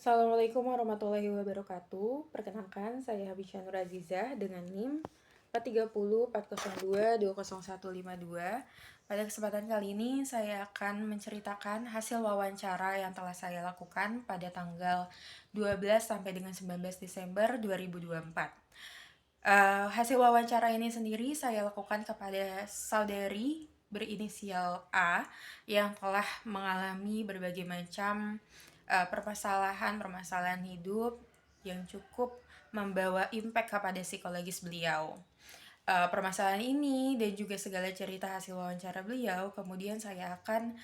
Assalamualaikum warahmatullahi wabarakatuh. Perkenalkan, saya Habisya Nur Azizah dengan NIM 43040220152. Pada kesempatan kali ini, saya akan menceritakan hasil wawancara yang telah saya lakukan pada tanggal 12 sampai dengan 19 Desember 2024. Hasil wawancara ini sendiri saya lakukan kepada saudari berinisial A yang telah mengalami berbagai macam permasalahan hidup yang cukup membawa impact kepada psikologis beliau. Permasalahan ini dan juga segala cerita hasil wawancara beliau kemudian saya akan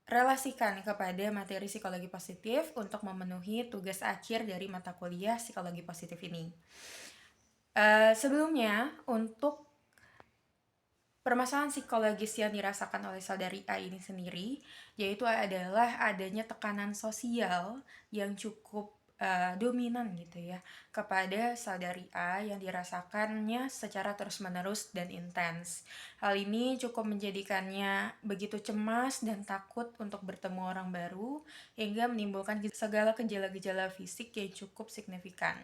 relasikan kepada materi psikologi positif untuk memenuhi tugas akhir dari mata kuliah psikologi positif ini. Sebelumnya, untuk permasalahan psikologis yang dirasakan oleh saudari A ini sendiri, yaitu adalah adanya tekanan sosial yang cukup dominan gitu ya kepada saudari A yang dirasakannya secara terus-menerus dan intens. Hal ini cukup menjadikannya begitu cemas dan takut untuk bertemu orang baru hingga menimbulkan segala gejala-gejala fisik yang cukup signifikan.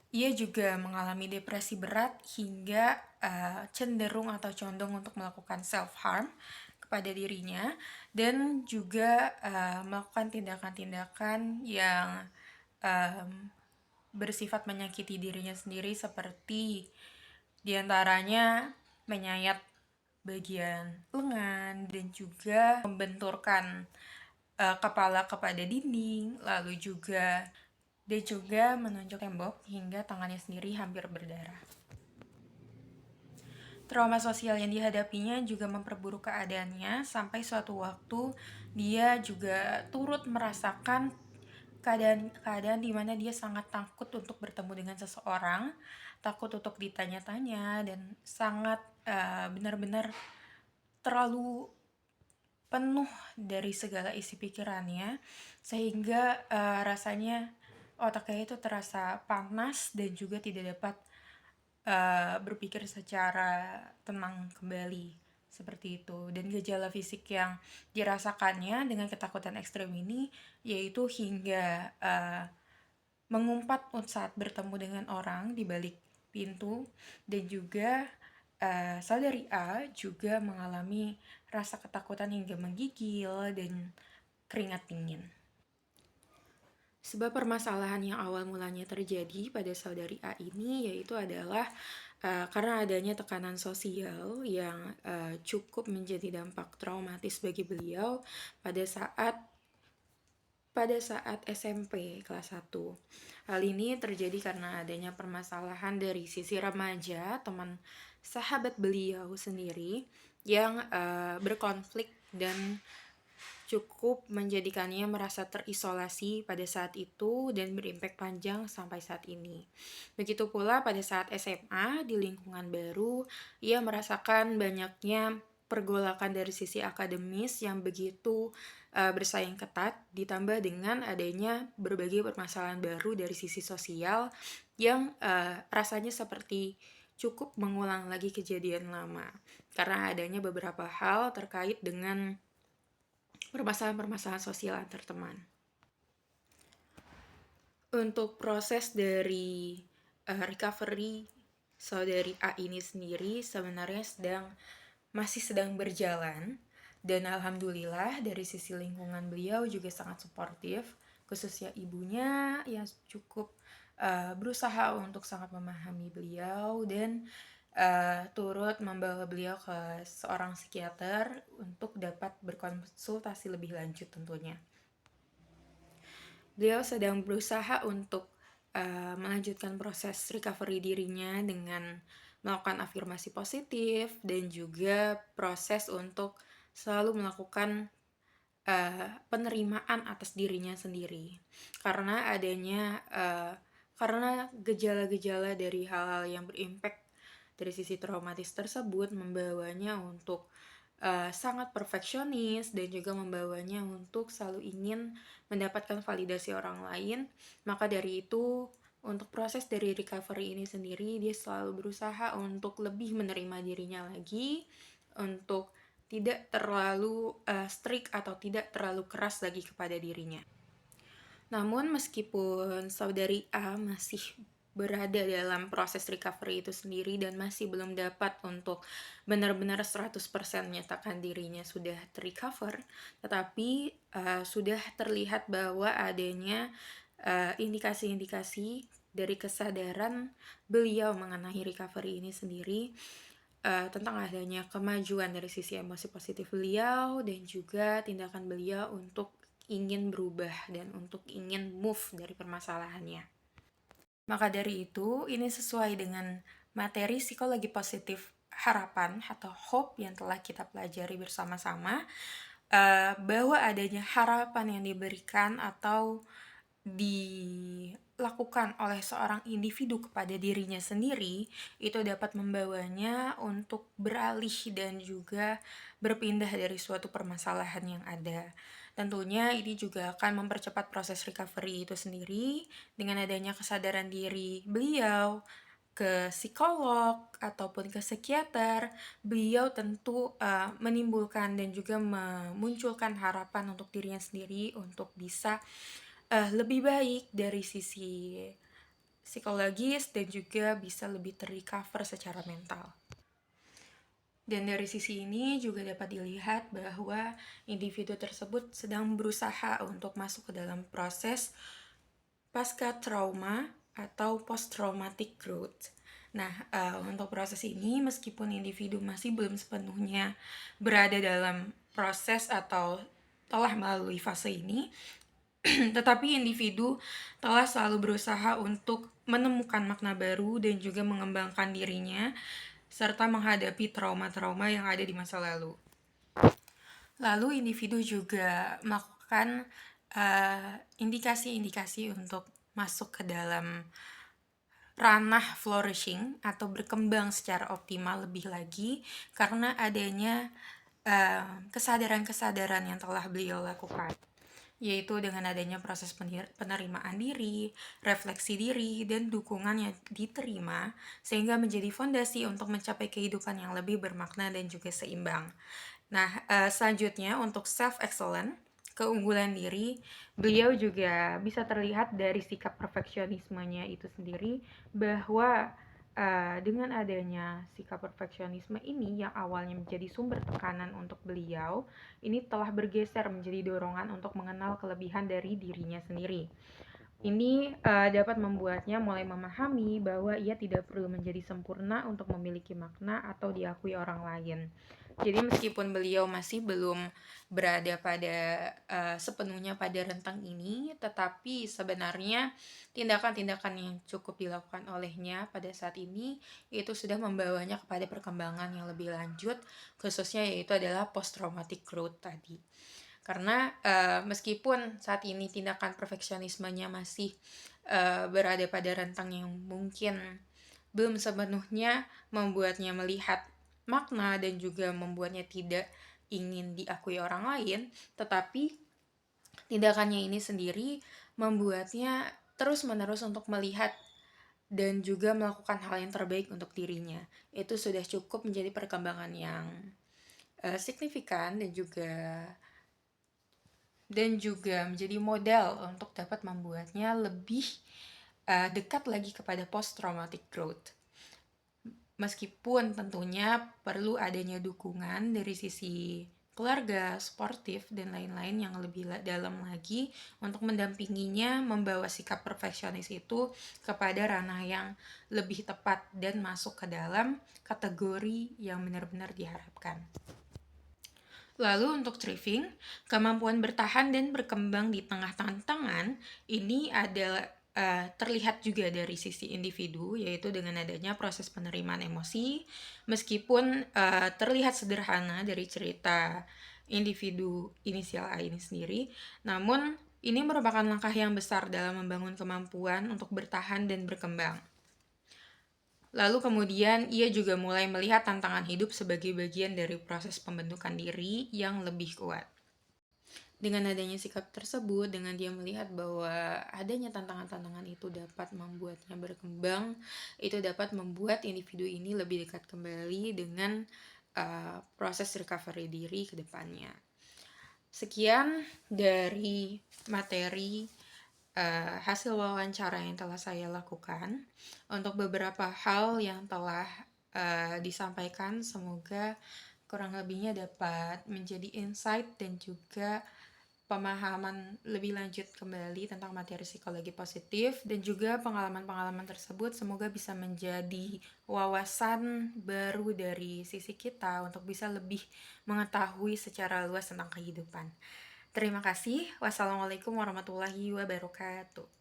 Ia juga mengalami depresi berat hingga cenderung atau condong untuk melakukan self-harm kepada dirinya dan juga melakukan tindakan-tindakan yang bersifat menyakiti dirinya sendiri seperti diantaranya menyayat bagian lengan dan juga membenturkan kepala kepada dinding, lalu juga menonjok tembok hingga tangannya sendiri hampir berdarah. Trauma sosial yang dihadapinya juga memperburuk keadaannya sampai suatu waktu dia juga turut merasakan keadaan di mana dia sangat takut untuk bertemu dengan seseorang, takut untuk ditanya-tanya dan sangat benar-benar terlalu penuh dari segala isi pikirannya sehingga rasanya otaknya itu terasa panas dan juga tidak dapat berpikir secara tenang kembali seperti itu. Dan gejala fisik yang dirasakannya dengan ketakutan ekstrem ini yaitu hingga mengumpat saat bertemu dengan orang di balik pintu dan juga saudari A juga mengalami rasa ketakutan hingga menggigil dan keringat dingin. Sebab permasalahan yang awal mulanya terjadi pada saudari A ini yaitu adalah karena adanya tekanan sosial yang cukup menjadi dampak traumatis bagi beliau pada saat SMP kelas 1. Hal ini terjadi karena adanya permasalahan dari sisi remaja, teman sahabat beliau sendiri yang berkonflik dan cukup menjadikannya merasa terisolasi pada saat itu dan berimpak panjang sampai saat ini. Begitu pula pada saat SMA di lingkungan baru, ia merasakan banyaknya pergolakan dari sisi akademis yang begitu bersaing ketat, ditambah dengan adanya berbagai permasalahan baru dari sisi sosial yang rasanya seperti cukup mengulang lagi kejadian lama karena adanya beberapa hal terkait dengan permasalahan-permasalahan sosial antar teman. Untuk proses dari recovery saudari A ini sendiri sebenarnya masih sedang berjalan dan alhamdulillah dari sisi lingkungan beliau juga sangat suportif, khususnya ibunya yang cukup berusaha untuk sangat memahami beliau dan turut membawa beliau ke seorang psikiater untuk dapat berkonsultasi lebih lanjut tentunya. Beliau sedang berusaha untuk melanjutkan proses recovery dirinya dengan melakukan afirmasi positif dan juga proses untuk selalu melakukan penerimaan atas dirinya sendiri karena gejala-gejala dari hal-hal yang berimpact dari sisi traumatis tersebut membawanya untuk sangat perfeksionis dan juga membawanya untuk selalu ingin mendapatkan validasi orang lain. Maka dari itu untuk proses dari recovery ini sendiri dia selalu berusaha untuk lebih menerima dirinya lagi, untuk tidak terlalu strict atau tidak terlalu keras lagi kepada dirinya. Namun meskipun saudari A masih berada dalam proses recovery itu sendiri dan masih belum dapat untuk benar-benar 100% menyatakan dirinya sudah terrecover, tetapi sudah terlihat bahwa adanya indikasi-indikasi dari kesadaran beliau mengenai recovery ini sendiri, tentang adanya kemajuan dari sisi emosi positif beliau dan juga tindakan beliau untuk ingin berubah dan untuk ingin move dari permasalahannya. Maka dari itu, ini sesuai dengan materi psikologi positif harapan atau hope yang telah kita pelajari bersama-sama, bahwa adanya harapan yang diberikan atau dilakukan oleh seorang individu kepada dirinya sendiri itu dapat membawanya untuk beralih dan juga berpindah dari suatu permasalahan yang ada. Tentunya ini juga akan mempercepat proses recovery itu sendiri dengan adanya kesadaran diri beliau ke psikolog ataupun ke psikiater. Beliau tentu menimbulkan dan juga memunculkan harapan untuk dirinya sendiri untuk bisa lebih baik dari sisi psikologis dan juga bisa lebih terrecover secara mental. Dan dari sisi ini juga dapat dilihat bahwa individu tersebut sedang berusaha untuk masuk ke dalam proses pasca trauma atau post traumatic growth. Nah, untuk proses ini meskipun individu masih belum sepenuhnya berada dalam proses atau telah melalui fase ini, tetapi individu telah selalu berusaha untuk menemukan makna baru dan juga mengembangkan dirinya serta menghadapi trauma-trauma yang ada di masa lalu. Lalu individu juga melakukan indikasi-indikasi untuk masuk ke dalam ranah flourishing atau berkembang secara optimal lebih lagi karena adanya kesadaran-kesadaran yang telah beliau lakukan, yaitu dengan adanya proses penerimaan diri, refleksi diri, dan dukungan yang diterima sehingga menjadi fondasi untuk mencapai kehidupan yang lebih bermakna dan juga seimbang. Nah, selanjutnya untuk self-excellence, keunggulan diri, beliau juga bisa terlihat dari sikap perfeksionismenya itu sendiri bahwa dengan adanya sikap perfeksionisme ini yang awalnya menjadi sumber tekanan untuk beliau, ini telah bergeser menjadi dorongan untuk mengenal kelebihan dari dirinya sendiri. Ini dapat membuatnya mulai memahami bahwa ia tidak perlu menjadi sempurna untuk memiliki makna atau diakui orang lain. Jadi meskipun beliau masih belum berada pada sepenuhnya pada rentang ini, tetapi sebenarnya tindakan-tindakan yang cukup dilakukan olehnya pada saat ini itu sudah membawanya kepada perkembangan yang lebih lanjut, khususnya yaitu adalah post traumatic growth tadi. Karena meskipun saat ini tindakan perfeksionismenya masih berada pada rentang yang mungkin belum sepenuhnya membuatnya melihat makna dan juga membuatnya tidak ingin diakui orang lain, tetapi tindakannya ini sendiri membuatnya terus-menerus untuk melihat dan juga melakukan hal yang terbaik untuk dirinya. Itu sudah cukup menjadi perkembangan yang signifikan dan juga menjadi modal untuk dapat membuatnya lebih dekat lagi kepada post traumatic growth. Meskipun tentunya perlu adanya dukungan dari sisi keluarga, sportif, dan lain-lain yang lebih dalam lagi untuk mendampinginya membawa sikap perfeksionis itu kepada ranah yang lebih tepat dan masuk ke dalam kategori yang benar-benar diharapkan. Lalu untuk thriving, kemampuan bertahan dan berkembang di tengah tantangan ini adalah terlihat juga dari sisi individu, yaitu dengan adanya proses penerimaan emosi. Meskipun terlihat sederhana dari cerita individu inisial A ini sendiri, namun ini merupakan langkah yang besar dalam membangun kemampuan untuk bertahan dan berkembang. Lalu kemudian ia juga mulai melihat tantangan hidup sebagai bagian dari proses pembentukan diri yang lebih kuat. Dengan adanya sikap tersebut, dengan dia melihat bahwa adanya tantangan-tantangan itu dapat membuatnya berkembang, itu dapat membuat individu ini lebih dekat kembali dengan proses recovery diri ke depannya. Sekian dari materi hasil wawancara yang telah saya lakukan. Untuk beberapa hal yang telah disampaikan, semoga kurang lebihnya dapat menjadi insight dan juga pemahaman lebih lanjut kembali tentang materi psikologi positif, dan juga pengalaman-pengalaman tersebut semoga bisa menjadi wawasan baru dari sisi kita untuk bisa lebih mengetahui secara luas tentang kehidupan. Terima kasih. Wassalamualaikum warahmatullahi wabarakatuh.